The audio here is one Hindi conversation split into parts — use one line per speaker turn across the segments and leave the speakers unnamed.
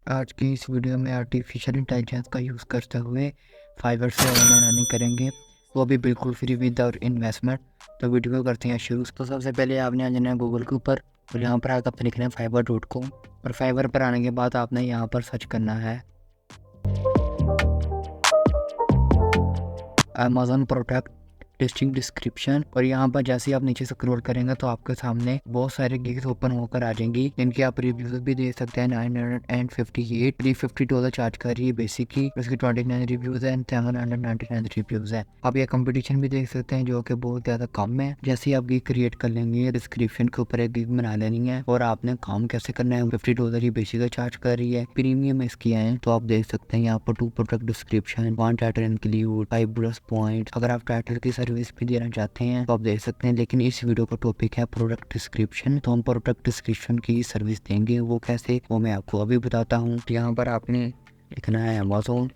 आज की इस वीडियो में आर्टिफिशियल इंटेलिजेंस का यूज़ करते हुए फाइवर से ऑनलाइन अर्निंग करेंगे, वो भी बिल्कुल फ्री विदाउट इन्वेस्टमेंट। तो वीडियो को करते हैं शुरू। तो सबसे पहले आपने आ जाना है गूगल के ऊपर और यहाँ पर आकर लिखना है fiverr.com और फाइवर पर आने के बाद आपने यहाँ पर सर्च करना है अमेज़न प्रोडक्ट लिस्टिंग डिस्क्रिप्शन। और यहाँ पर जैसे ही आप नीचे स्क्रॉल करेंगे तो आपके सामने बहुत सारे गिग्स ओपन होकर आ जाएंगी, जिनके आप रिव्यूज भी दे सकते हैं। 958 $350 चार्ज कर रही है बेसिक की, उसकी 29 रिव्यूज है, 799 रिव्यूज है। आप ये कंपटीशन भी देख सकते हैं जो कि बहुत ज़्यादा कम है। जैसे ही आप गिग क्रिएट कर लेंगे, डिस्क्रिप्शन के ऊपर एक गिग बना लेनी है और आपने काम कैसे करना है। $50 ही बेसिक का चार्ज कर रही है, प्रीमियम इसकी है तो आप देख सकते हैं यहाँ पर 2 product description, 1 title include, 5 plus point. अगर आप टाइटल की सर्विस भी देना चाहते हैं तो आप देख सकते हैं, लेकिन इस वीडियो का टॉपिक है प्रोडक्ट डिस्क्रिप्शन, तो हम प्रोडक्ट डिस्क्रिप्शन की सर्विस देंगे। वो कैसे, वो मैं आपको अभी बताता हूँ। यहाँ पर आपने लिखना है अमेज़न।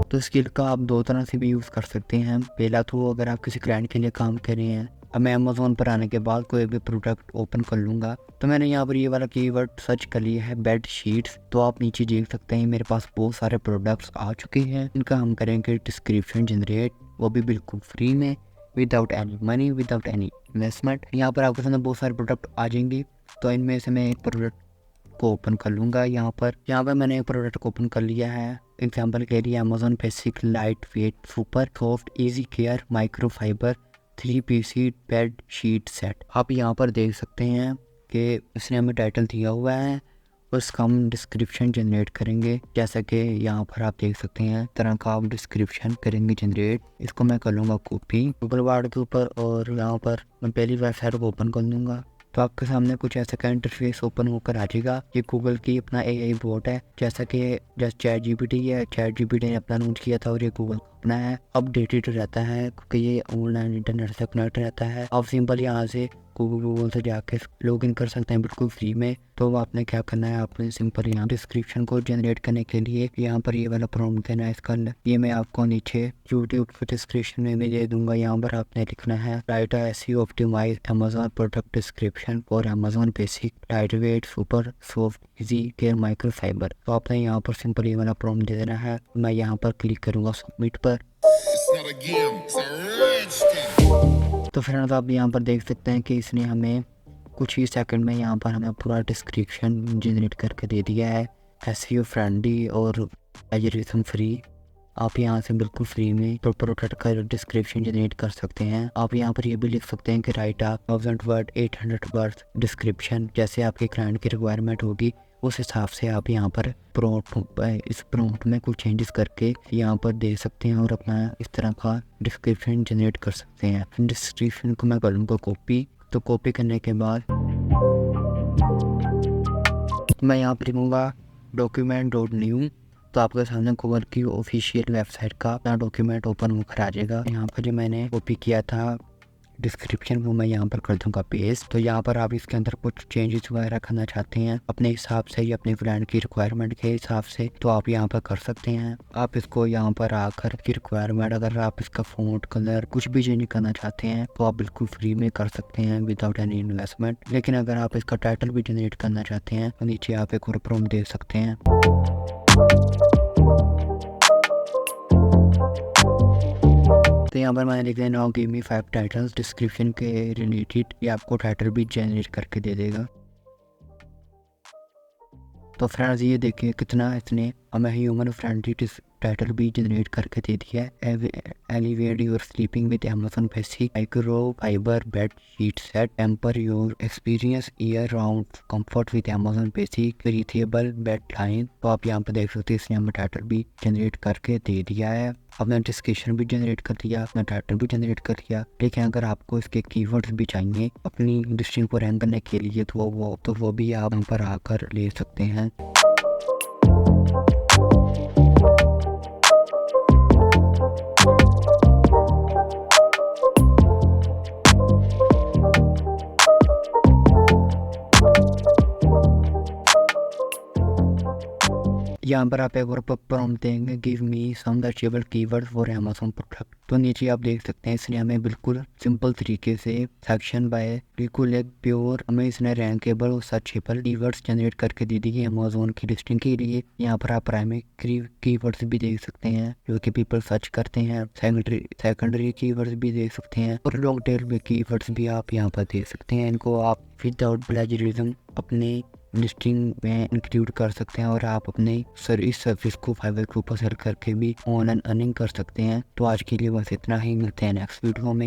तो स्किल का आप 2 तरह से भी यूज़ कर सकते हैं। पहला तो अगर आप किसी क्लाइंट के लिए काम कर रहे हैं। अब मैं अमेज़न पर आने के बाद कोई भी प्रोडक्ट ओपन कर लूँगा तो मैंने यहाँ पर ये वाला कीवर्ड सर्च कर लिया है बेड शीट्स। तो आप नीचे देख सकते हैं मेरे पास बहुत सारे प्रोडक्ट्स आ चुके हैं। इनका हम करेंगे डिस्क्रिप्शन जनरेट, वो भी बिल्कुल फ्री में, without any money, without any investment. यहाँ पर आपके सामने बहुत सारे प्रोडक्ट आ जाएंगे। तो इनमें से मैं एक प्रोडक्ट को ओपन कर लूँगा। यहाँ पर मैंने एक प्रोडक्ट को ओपन कर लिया है। एग्जाम्पल के लिए Amazon basic light weight super soft easy care micro fibre 3 PC bed sheet set. आप यहाँ पर देख सकते हैं कि इसने हमें टाइटल दिया हुआ है, उसका हम डिस्क्रिप्शन जनरेट करेंगे। जैसा कि यहाँ पर आप देख सकते हैं तरह का आप डिस्क्रिप्शन करेंगे जनरेट। इसको मैं कर लूँगा कॉपी गूगल वार्ड के ऊपर और यहाँ पर मैं पहली वेबसाइट को ओपन कर लूँगा। तो आपके सामने कुछ ऐसा का इंटरफेस ओपन होकर आ जाएगा। ये गूगल की अपना एआई बोट है, जैसा कि जैसे चैट जीपीटी है। चैट जीपीटी ने अपना लॉन्च किया था और ये गूगल का अपना है, अपडेटेड रहता है क्योंकि ये ऑनलाइन इंटरनेट से कनेक्ट रहता है। आप सिंपल यहाँ से गूगल से जाके लॉग इन कर सकते हैं बिल्कुल फ्री में। तो आपने क्या करना है, आपने सिंपल यहाँ डिस्क्रिप्शन को जनरेट करने के लिए यहाँ पर ये वाला प्रॉम्प्ट देना है। इसका ये मैं आपको नीचे यूट्यूब के डिस्क्रिप्शन में भी दे दूंगा। यहाँ पर आपने लिखना है write SEO optimize Amazon product description for Amazon basic light weight super soft easy care micro fiber. तो आपने यहाँ पर सिंपल ये वाला प्रॉम्प्ट दे देना है। मैं यहाँ पर क्लिक करूँगा सबमिट पर। तो फ्रेंड्स आप यहाँ पर देख सकते हैं कि इसने हमें कुछ ही सेकंड में यहाँ पर हमें पूरा डिस्क्रिप्शन जनरेट करके दे दिया है। एसईओ फ्रेंडली और एजुकेशन फ्री। आप यहाँ से बिल्कुल फ्री में प्रोडक्ट का डिस्क्रिप्शन जनरेट कर सकते हैं। आप यहाँ पर ये भी लिख सकते हैं कि राइट आप 1000 वर्ड 800 वर्ड डिस्क्रिप्शन, जैसे आपके क्लाइंट की रिक्वायरमेंट होगी उस हिसाब से आप यहाँ पर इस प्रॉम्प्ट में कुछ चेंजेस करके यहाँ पर दे सकते हैं और अपना इस तरह का डिस्क्रिप्शन जनरेट कर सकते हैं। डिस्क्रिप्शन को मैं कर लूँगा कॉपी। तो कॉपी करने के बाद मैं यहाँ पर लिखूँगा document.new। तो आपके सामने गूगल की ऑफिशियल वेबसाइट का अपना डॉक्यूमेंट ओपन होकर आ जाएगा। यहाँ पर जो मैंने कॉपी किया था डिस्क्रिप्शन वो मैं यहाँ पर कर दूंगा पेस्ट। तो यहाँ पर आप इसके अंदर कुछ चेंजेस वगैरह करना चाहते हैं अपने हिसाब से या अपने ब्रांड की रिक्वायरमेंट के हिसाब से, तो आप यहाँ पर कर सकते हैं। आप इसको यहाँ पर आकर की रिक्वायरमेंट, अगर आप इसका फ़ॉन्ट कलर कुछ भी चेंज करना चाहते हैं तो आप बिल्कुल फ्री में कर सकते हैं विदाउट एनी इन्वेस्टमेंट। लेकिन अगर आप इसका टाइटल भी जनरेट करना चाहते हैं तो नीचे आप एक और प्रॉम्प्ट दे सकते हैं। तो यहाँ पर मैंने लिख दिया now give me 5 titles description के रिलेटेड। ये आपको टाइटल भी जनरेट करके दे देगा। तो फ्रेंड्स ये देखिए कितना इसने हमें ह्यूमन फ्रेंडली टाइटल भी जनरेट करके दे दिया है। Elevate your sleeping with Amazon basic micro fiber bed sheet set, temper your experience year round comfort with Amazon basic breathable bed line. तो आप यहाँ पर देख सकते हैं इसने हमें टाइटल भी जनरेट करके दे दिया है। अपना डिस्क्रिप्शन भी जनरेट कर दिया, अपना टाइटल भी जनरेट कर दिया। लेकिन अगर आपको इसके कीवर्ड्स भी चाहिए अपनी लिस्टिंग को रैंक करने के लिए तो वो भी आप यहाँ पर आकर ले सकते हैं। यहाँ पर आप एक और प्रॉम्प्ट देंगे, give me some searchable keywords for Amazon product. तो नीचे आप देख सकते हैं इसने हमें बिल्कुल सिंपल तरीके से सेक्शन बाय बिल्कुल एक प्योर हमें इसने रैंकेबल और सर्चेबल कीवर्ड्स जनरेट करके दे दी है अमेज़न की लिस्टिंग के लिए। यहाँ पर आप प्राइमरी कीवर्ड्स भी देख सकते हैं जो कि पीपल सर्च करते हैं, सेकेंडरी कीवर्ड्स भी देख सकते हैं और लॉन्ग टेल में कीवर्ड्स भी आप यहाँ पर देख सकते हैं। इनको आप विदाउट प्लेजरिज्म अपने लिस्टिंग में इंक्लूड कर सकते हैं और आप अपने इस सर्विस को फाइवर के ऊपर सेल करके भी ऑनलाइन अर्निंग कर सकते हैं। तो आज के लिए बस इतना ही, मिलते हैं नेक्स्ट वीडियो में।